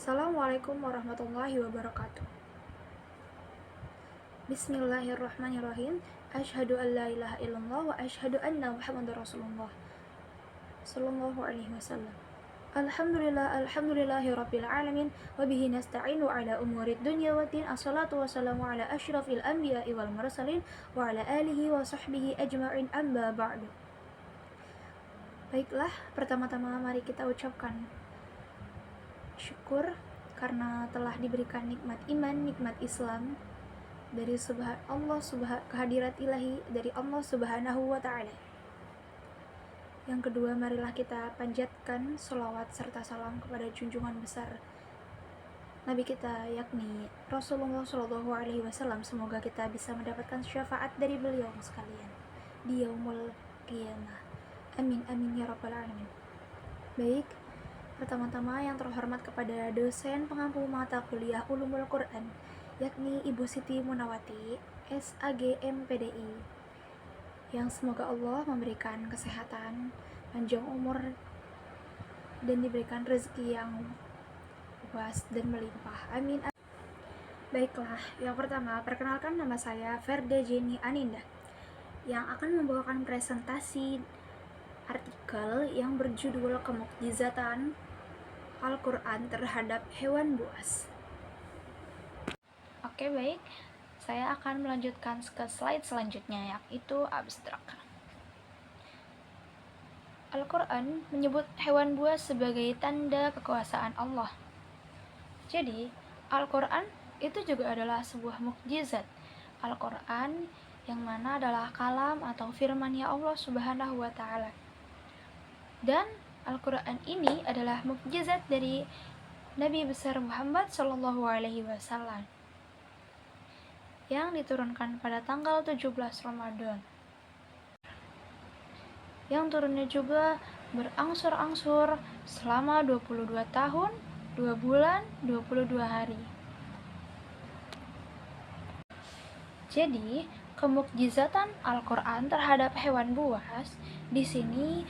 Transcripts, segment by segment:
Assalamualaikum warahmatullahi wabarakatuh. Bismillahirrahmanirrahim. Asyhadu an la ilaha illallah wa asyhadu anna Muhammadar Rasulullah sallallahu alaihi wasallam. Alhamdulillahi rabbil alamin wa bihi nasta'inu ala umurid dunya waddin. Assalatu wassalamu ala asyrafil anbiya'i wal mursalin wa ala alihi wa sahbihi ajma'in, amma ba'du. Baiklah, pertama-tama mari kita ucapkan syukur karena telah diberikan nikmat iman, nikmat Islam dari kehadirat ilahi dari Allah Subhanahu wa Ta'ala. Yang kedua, marilah kita panjatkan sholawat serta salam kepada junjungan besar Nabi kita, yakni Rasulullah Shallallahu Alaihi Wasallam. Semoga kita bisa mendapatkan syafaat dari beliau sekalian di yaumul qiyamah. Amin amin ya rabbal alamin. Baik, pertama-tama yang terhormat kepada dosen pengampu mata kuliah Ulumul Quran, yakni Ibu Siti Munawati, SAG MPDI, yang semoga Allah memberikan kesehatan, panjang umur, dan diberikan rezeki yang luas dan melimpah. Amin. Baiklah, yang pertama, perkenalkan, nama saya Ferda Jenny Aninda, yang akan membawakan presentasi artikel yang berjudul Kemukjizatan Al-Quran terhadap hewan buas. Oke, baik. Saya akan melanjutkan ke slide selanjutnya, yaitu abstrak. Al-Quran menyebut hewan buas sebagai tanda kekuasaan Allah. Jadi, Al-Quran itu juga adalah sebuah mukjizat. Al-Quran yang mana adalah kalam atau firman-Nya Allah Subhanahu wa Ta'ala. Dan Al-Quran ini adalah mukjizat dari Nabi besar Muhammad Sallallahu Alaihi Wasallam yang diturunkan pada tanggal 17 Ramadan, yang turunnya juga berangsur-angsur selama 22 tahun, 2 bulan, 22 hari. Jadi, kemukjizatan Al-Quran terhadap hewan buas di sini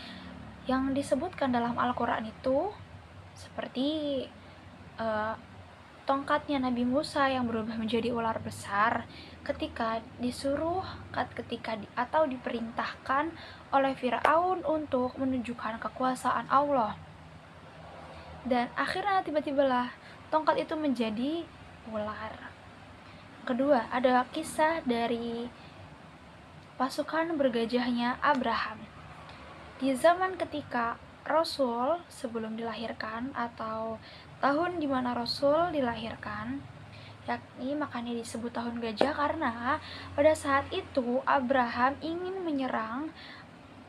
yang disebutkan dalam Al-Quran itu seperti tongkatnya Nabi Musa yang berubah menjadi ular besar ketika diperintahkan oleh Firaun untuk menunjukkan kekuasaan Allah. Dan akhirnya tiba-tibalah tongkat itu menjadi ular. Kedua, ada kisah dari pasukan bergajahnya Abraham. Di zaman ketika Rasul sebelum dilahirkan atau tahun di mana Rasul dilahirkan, yakni makanya disebut tahun gajah karena pada saat itu Abraham ingin menyerang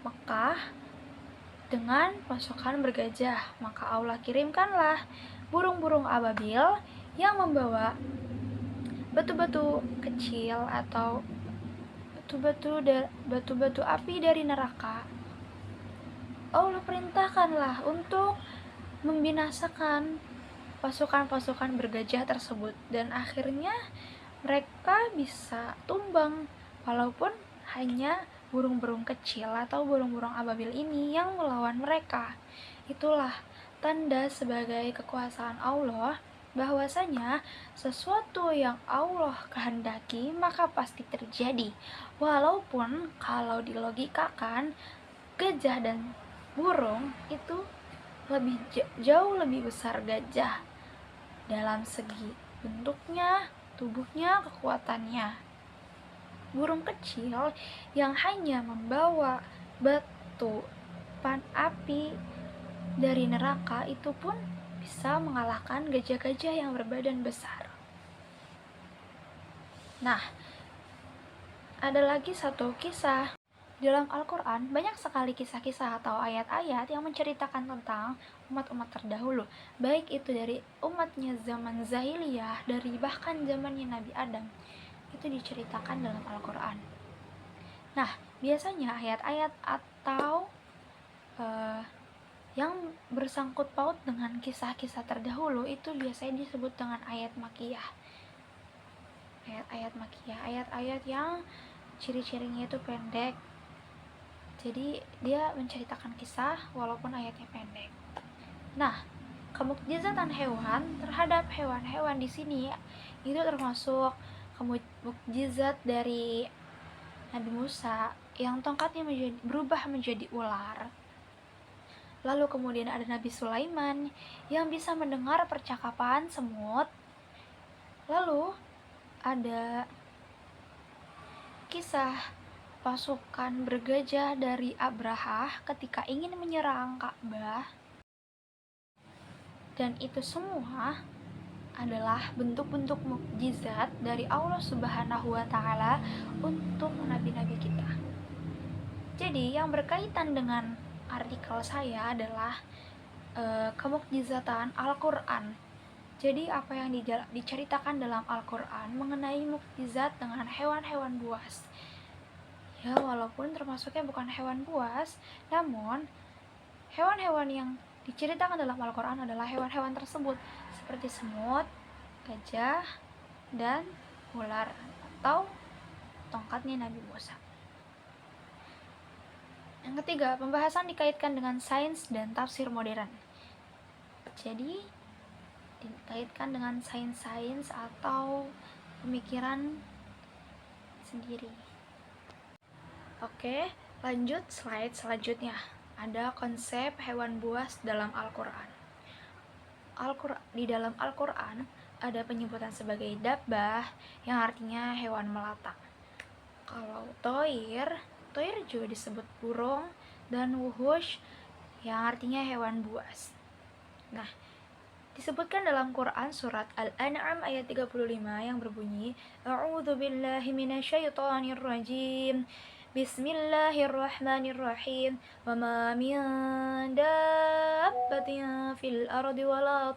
Mekah dengan pasukan bergajah. Maka Allah kirimkanlah burung-burung ababil yang membawa batu-batu kecil atau batu-batu api dari neraka. Allah perintahkanlah untuk membinasakan pasukan-pasukan bergajah tersebut, dan akhirnya mereka bisa tumbang walaupun hanya burung-burung kecil atau burung-burung ababil ini yang melawan mereka. Itulah tanda sebagai kekuasaan Allah bahwasanya sesuatu yang Allah kehendaki maka pasti terjadi, walaupun kalau dilogikakan gajah dan burung itu jauh lebih besar gajah dalam segi bentuknya, tubuhnya, kekuatannya. Burung kecil yang hanya membawa batu api dari neraka itu pun bisa mengalahkan gajah-gajah yang berbadan besar. Nah, ada lagi satu kisah. Dalam Al-Quran banyak sekali kisah-kisah atau ayat-ayat yang menceritakan tentang umat-umat terdahulu, baik itu dari umatnya zaman Zahiliyah, dari bahkan zamannya Nabi Adam, itu diceritakan dalam Al-Quran. Nah, biasanya ayat-ayat atau yang bersangkut paut dengan kisah-kisah terdahulu itu biasanya disebut dengan ayat makiyah. Ayat-ayat yang ciri-cirinya itu pendek. Jadi dia menceritakan kisah walaupun ayatnya pendek. Nah, Kemukjizatan hewan terhadap hewan-hewan di sini itu termasuk mukjizat dari Nabi Musa yang tongkatnya berubah menjadi ular. Lalu kemudian ada Nabi Sulaiman yang bisa mendengar percakapan semut. Lalu ada kisah pasukan bergajah dari Abrahah ketika ingin menyerang Ka'bah. Dan itu semua adalah bentuk-bentuk mukjizat dari Allah Subhanahu wa Ta'ala untuk nabi-nabi kita. Jadi, yang berkaitan dengan artikel saya adalah kemukjizatan Al-Quran. Jadi, apa yang diceritakan dalam Al-Quran mengenai mukjizat dengan hewan-hewan buas. Ya, walaupun termasuknya bukan hewan buas, namun hewan-hewan yang diceritakan dalam Al-Quran adalah hewan-hewan tersebut seperti semut, gajah, dan ular atau tongkatnya Nabi Musa. Yang ketiga, pembahasan dikaitkan dengan sains dan tafsir modern. Jadi, dikaitkan dengan sains-sains atau pemikiran sendiri. Oke, lanjut slide selanjutnya. Ada konsep hewan buas dalam Al-Quran. Di dalam Al-Quran ada penyebutan sebagai dabbah yang artinya hewan melata. Kalau toir juga disebut burung, dan wuhush yang artinya hewan buas. Nah, disebutkan dalam Quran surat Al-An'am ayat 35 yang berbunyi, A'udzu billahi minasyaitonir rajim. Bismillahirrahmanirrahim. Wa ma min dabbatin fil ardi wala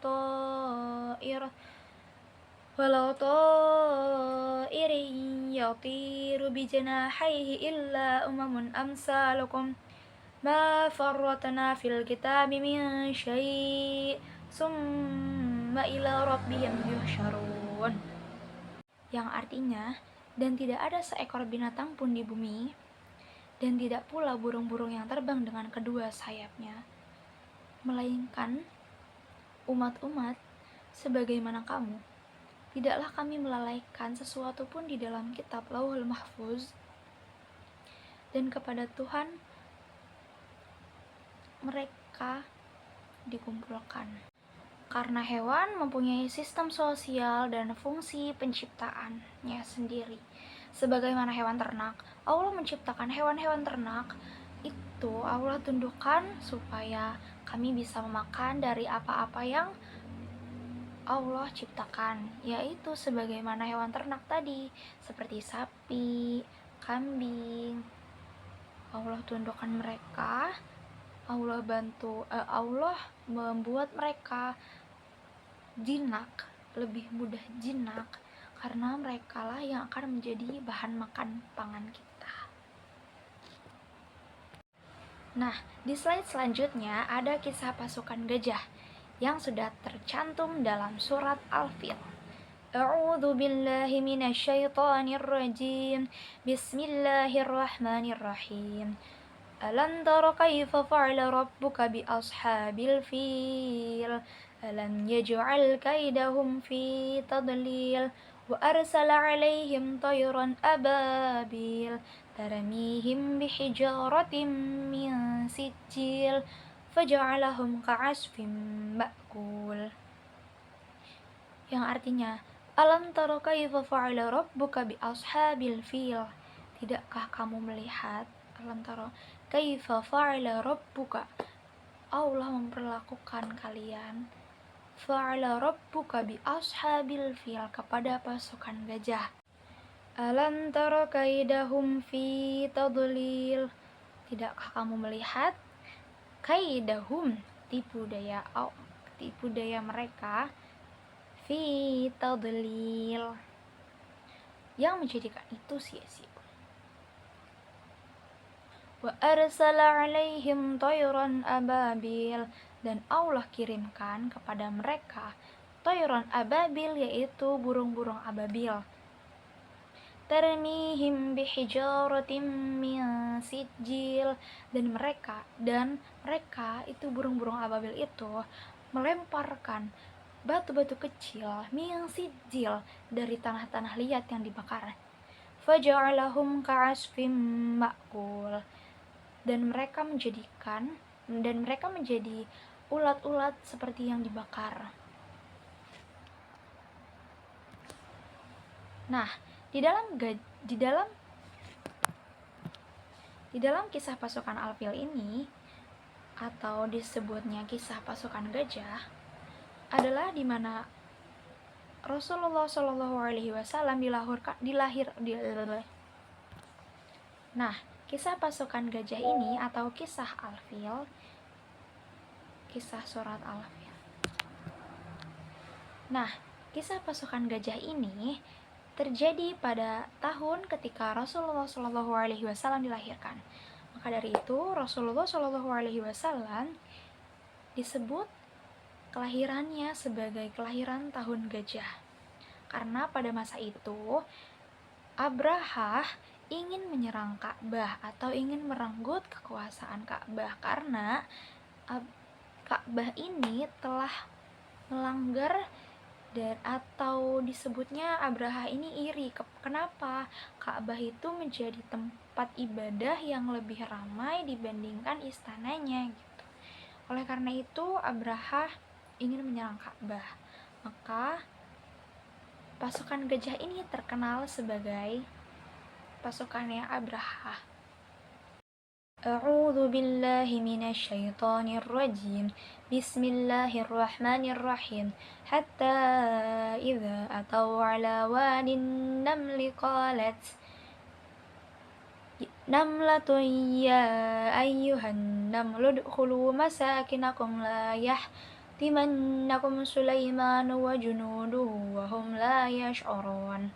ta'irin yatiru bijanahihi illa umamun amsalukum ma farratna fil kitabi min syai' summa ila rabbihim yuhsyarun. Yang artinya, dan tidak ada seekor binatang pun di bumi, dan tidak pula burung-burung yang terbang dengan kedua sayapnya, melainkan umat-umat sebagaimana kamu. Tidaklah kami melalaikan sesuatu pun di dalam kitab Lauhul Mahfuz, dan kepada Tuhan mereka dikumpulkan. Karena hewan mempunyai sistem sosial dan fungsi penciptaannya sendiri. Sebagaimana hewan ternak, Allah menciptakan hewan-hewan ternak itu Allah tundukkan supaya kami bisa memakan dari apa-apa yang Allah ciptakan, yaitu sebagaimana hewan ternak tadi, seperti sapi, kambing. Allah tundukkan mereka, Allah membuat mereka jinak, lebih mudah jinak, karena mereka lah yang akan menjadi bahan makan pangan kita. Nah, di slide selanjutnya ada kisah pasukan gajah yang sudah tercantum dalam surat Al-Fil. A'udzu billahi minasyaitonir rajim. Bismillahirrahmanirrahim. Alam tara kaifa fa'ala rabbuka bi ashabil fil? Alam yaj'al kaidahum fi tadlil wa arsala 'alaihim tayran ababil tarmihim bihijaratin min sijil faj'alahum ka'asfin ma'kul. Yang artinya, alam tara kaifa fa'ala rabbuka bi ashabil fil? Tidakkah kamu melihat, alam tara kaifa fa'ala rabbuka, Allah memperlakukan kalian, fa'ala rabbuka bi ashabil fil, kepada pasukan gajah. Alam tara kaidahum fi tadlil, tidakkah kamu melihat kaidahum, tipu daya mereka, fi tadlil, yang menjadikan itu sia-sia. Wa arsala 'alaihim tayran ababil, dan Allah kirimkan kepada mereka tayran ababil, yaitu burung-burung ababil. Tarmihim bihijaratin min sijil, dan mereka itu burung-burung ababil itu melemparkan batu-batu kecil min sijil dari tanah-tanah liat yang dibakar. Faja'alahum ka'asfim ma'kul, dan mereka menjadi ulat-ulat seperti yang dibakar. Nah, di dalam kisah pasukan Al-Fil ini, atau disebutnya kisah pasukan gajah, adalah di mana Rasulullah SAW Nah, kisah pasukan gajah ini atau kisah Al-Fil, kisah surat Al-Fil. Nah, kisah pasukan gajah ini terjadi pada tahun ketika Rasulullah SAW dilahirkan. Maka dari itu Rasulullah SAW disebut kelahirannya sebagai kelahiran tahun gajah. Karena pada masa itu Abraha ingin menyerang Ka'bah atau ingin merenggut kekuasaan Ka'bah karena Ka'bah ini telah melanggar atau disebutnya Abraha ini iri. Kenapa? Ka'bah itu menjadi tempat ibadah yang lebih ramai dibandingkan istananya gitu. Oleh karena itu Abraha ingin menyerang Ka'bah. Maka pasukan gajah ini terkenal sebagai pasukannya Abraha. A'udzu billahi minasyaitonir rajim. Bismillahirrahmanirrahim. Hatta idza ataw ala wadin namli qalat namlatun ya ayyuhan namlu udkhulu masakinakum la yahtimannakum Sulaiman wa junuduhu wa hum la yash'urun.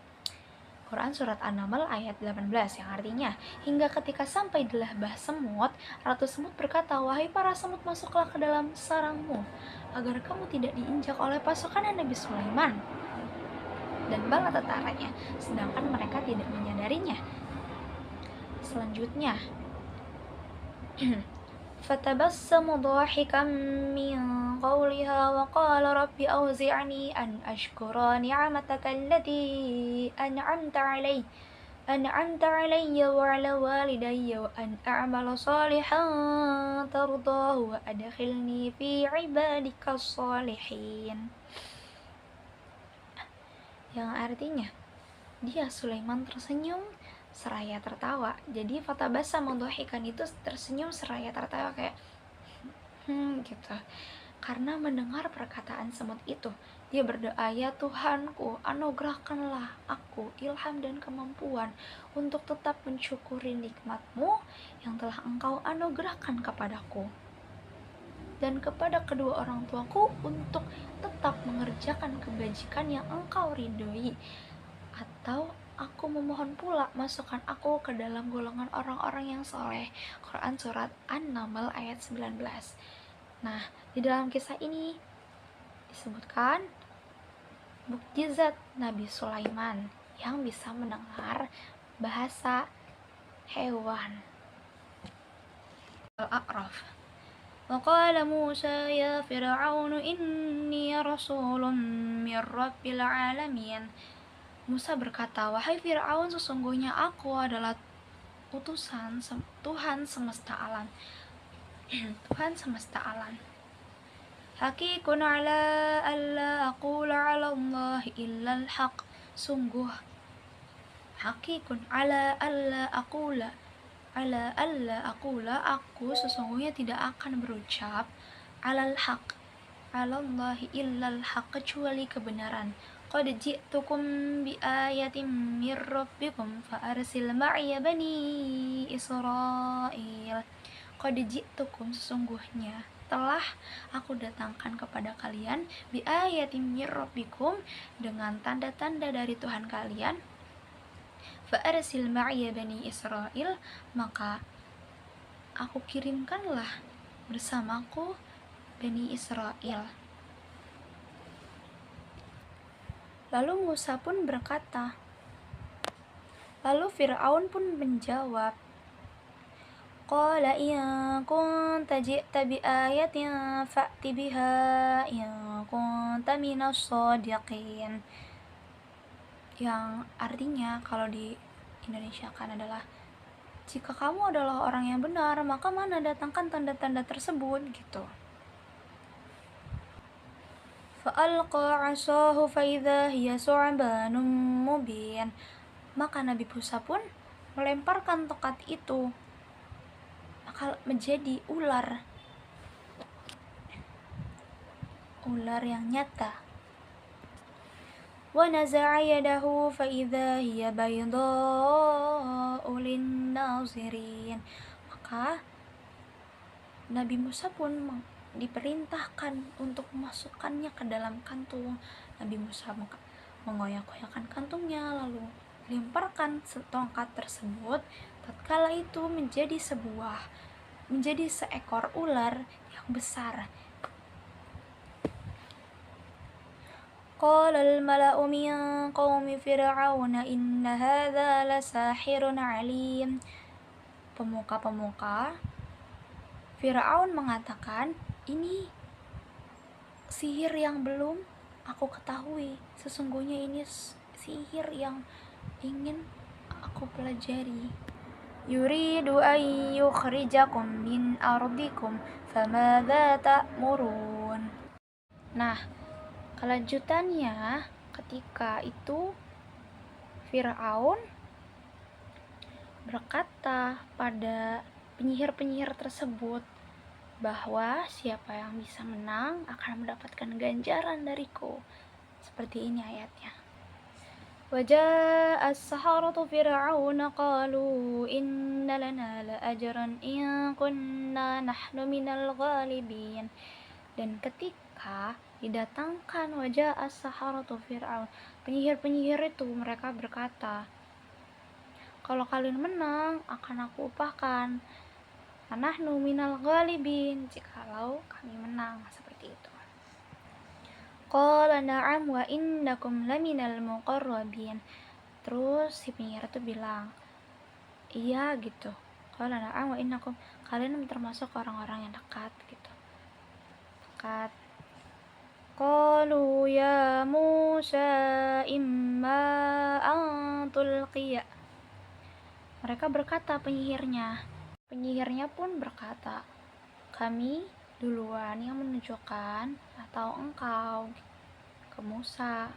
Quran Surat An-Naml ayat 18, yang artinya, hingga ketika sampai di lembah semut, Ratu Semut berkata, wahai para semut, masuklah ke dalam sarangmu, agar kamu tidak diinjak oleh pasukan Nabi Sulaiman dan bala tentaranya, sedangkan mereka tidak menyadarinya. Selanjutnya, فَتَبَسَّمَ ضَاحِكًا مِّن قَوْلِهَا وَقَالَ رَبِّ أَوْزِعْنِي أَنْ أَشْكُرَ نِعْمَتَكَ الَّتِي أَنْعَمْتَ عَلَيَّ وَعَلَى وَالِدَيَّ وَأَنْ أَعْمَلَ صَالِحًا تَرْضَاهُ وَأَدْخِلْنِي فِي عِبَادِكَ الصَّالِحِينَ. Yang artinya, dia Sulaiman tersenyum seraya tertawa. Jadi fatabassa mendhahikan itu tersenyum seraya tertawa kayak gitu. Karena mendengar perkataan semut itu, dia berdoa, ya Tuhanku, anugerahkanlah aku ilham dan kemampuan untuk tetap mensyukuri nikmat-Mu yang telah Engkau anugerahkan kepadaku dan kepada kedua orang tuaku untuk tetap mengerjakan kebajikan yang Engkau ridhoi. Atau aku memohon pula masukkan aku ke dalam golongan orang-orang yang soleh. Quran Surat An-Naml ayat 19. Nah, di dalam kisah ini disebutkan mukjizat Nabi Sulaiman yang bisa mendengar bahasa hewan. Al-A'raf. Waqala Musa ya Fir'aun inni rasulun min rabbil alamin. Musa berkata, wahai Fir'aun, sesungguhnya aku adalah utusan Tuhan semesta alam. Tuhan semesta alam. Hakikun ala alla aqula ala Allah illa al-haq. Sungguh hakikun ala alla aqula aku sesungguhnya tidak akan berucap alal haq ala Allah illa al-haq kecuali kebenaran. Qad ji'tukum bi ayatin mir rabbikum fa arsil ma'iya bani Israil. Qad ji'tukum sesungguhnya telah aku datangkan kepada kalian bi ayatin mir rabbikum dengan tanda-tanda dari Tuhan kalian. Fa arsil ma'iya bani Israil, maka aku kirimkanlah bersamaku Bani Israel. Lalu Musa pun berkata, lalu Fir'aun pun menjawab, Qala in kunta ji'ta bi ayatin fa'ti biha in kunta minas shadiqin. Yang artinya kalau di Indonesia kan adalah, jika kamu adalah orang yang benar, maka mana datangkan tanda-tanda tersebut gitu. Fa'alqa 'asahu fa'idha hiya su'banun mubin. Maka Nabi Musa pun melemparkan tongkat itu, maka menjadi ular yang nyata. Wa naza'a yadahu fa'idha hiya baydha'u lin-nazirin. Maka Nabi Musa pun diperintahkan untuk memasukkannya ke dalam kantung. Nabi Musa mengoyak-koyakkan kantungnya, lalu lemparkan tongkat tersebut. Tatkala itu menjadi seekor ular yang besar. Qala al-mala'u min qaumi fir'auna inna hadza lasahirun 'alim. Pemuka-pemuka Firaun mengatakan, ini sihir yang belum aku ketahui. Sesungguhnya ini sihir yang ingin aku pelajari. Yuridu an yukhrijakum min ardikum famadza ta'murun. Nah, kelanjutannya ketika itu Firaun berkata pada penyihir-penyihir tersebut bahwa siapa yang bisa menang akan mendapatkan ganjaran dariku. Seperti ini ayatnya. Waja'a as-saharatu fir'auna qalu inna lana la'ajran in kunna nahnu minal ghalibin. Dan ketika didatangkan waja'a as-saharatu fir'aun, penyihir-penyihir itu mereka berkata, kalau kalian menang akan aku upahkan. Nahnu minal ghalibin, jikalau kami menang, seperti itu. Qala na'am wa innakum laminal muqarrabin. Terus si penyihir itu bilang, iya gitu. Qala na'am wa innakum, kalian termasuk orang-orang yang dekat gitu. Dekat. Qalu ya Musa imma an tulqiya. Mereka berkata, penyihirnya pun berkata, kami duluan yang menunjukkan atau engkau ke Musa.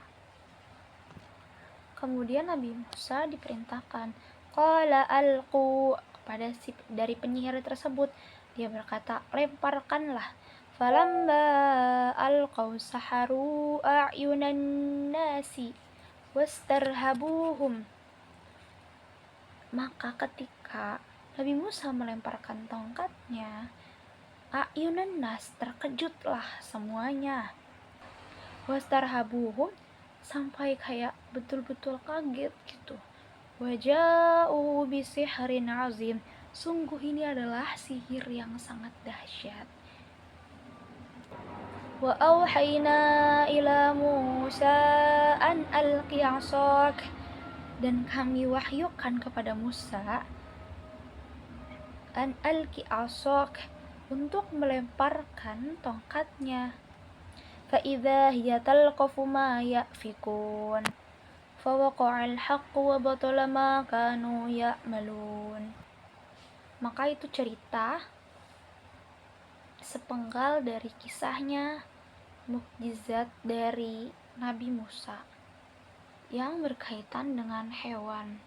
Kemudian Nabi Musa diperintahkan, qala alqu, kepada dari penyihir tersebut. Dia berkata, lemparkanlah. Falamma alqaw saharu a'yunan nasi wastarhabuhum. Maka ketika Nabi Musa melemparkan tongkatnya, a'yunan nas, terkejutlah semuanya. Wastarhabuhum, sampai kayak betul-betul kaget gitu. Waja'u bisihrin azim, sungguh ini adalah sihir yang sangat dahsyat. Wa auhayna ila Musa an alqi 'asak, dan kami wahyukan kepada Musa an alqi 'asak, untuk melemparkan tongkatnya. Fa idza hiya talqafu ma yafikun fa waqa'al haqqu wa batala ma kanu ya'malun. Maka itu cerita sepenggal dari kisahnya mukjizat dari Nabi Musa yang berkaitan dengan hewan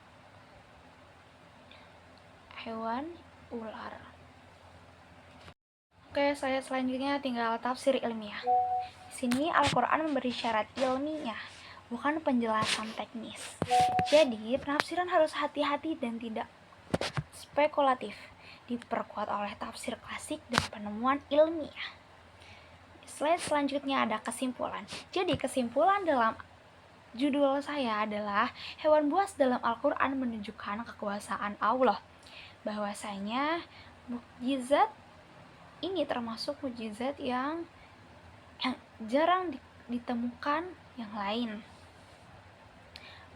ular. Oke, saya selanjutnya tinggal tafsir ilmiah. Di sini Al-Quran memberi syarat ilmiah, bukan penjelasan teknis. Jadi penafsiran harus hati-hati dan tidak spekulatif, diperkuat oleh tafsir klasik dan penemuan ilmiah. Slide selanjutnya ada kesimpulan. Jadi kesimpulan dalam judul saya adalah hewan buas dalam Al-Quran menunjukkan kekuasaan Allah. Bahwasanya mukjizat ini termasuk mukjizat yang jarang ditemukan yang lain.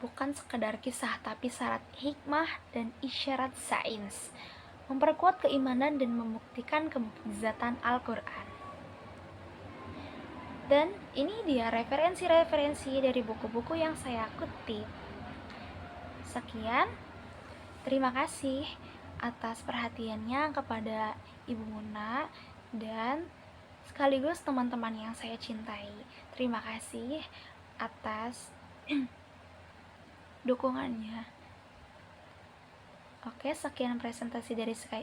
Bukan sekedar kisah, tapi syarat hikmah dan isyarat sains. memperkuat keimanan dan membuktikan kemukjizatan Al-Quran. Dan ini dia referensi-referensi dari buku-buku yang saya kutip. Sekian, terima kasih atas perhatiannya kepada Ibu Muna dan sekaligus teman-teman yang saya cintai. Terima kasih atas dukungannya. Oke, sekian presentasi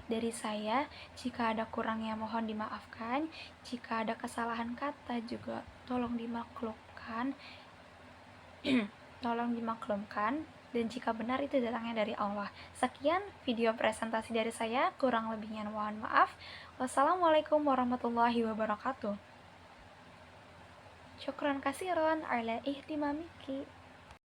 dari saya. Jika ada kurangnya mohon dimaafkan. Jika ada kesalahan kata juga tolong dimaklumkan. Tolong dimaklumkan. Dan jika benar itu datangnya dari Allah. Sekian video presentasi dari saya, kurang lebihnya mohon maaf. Wassalamualaikum warahmatullahi wabarakatuh. Syukran kasiron ala ihtimamiki.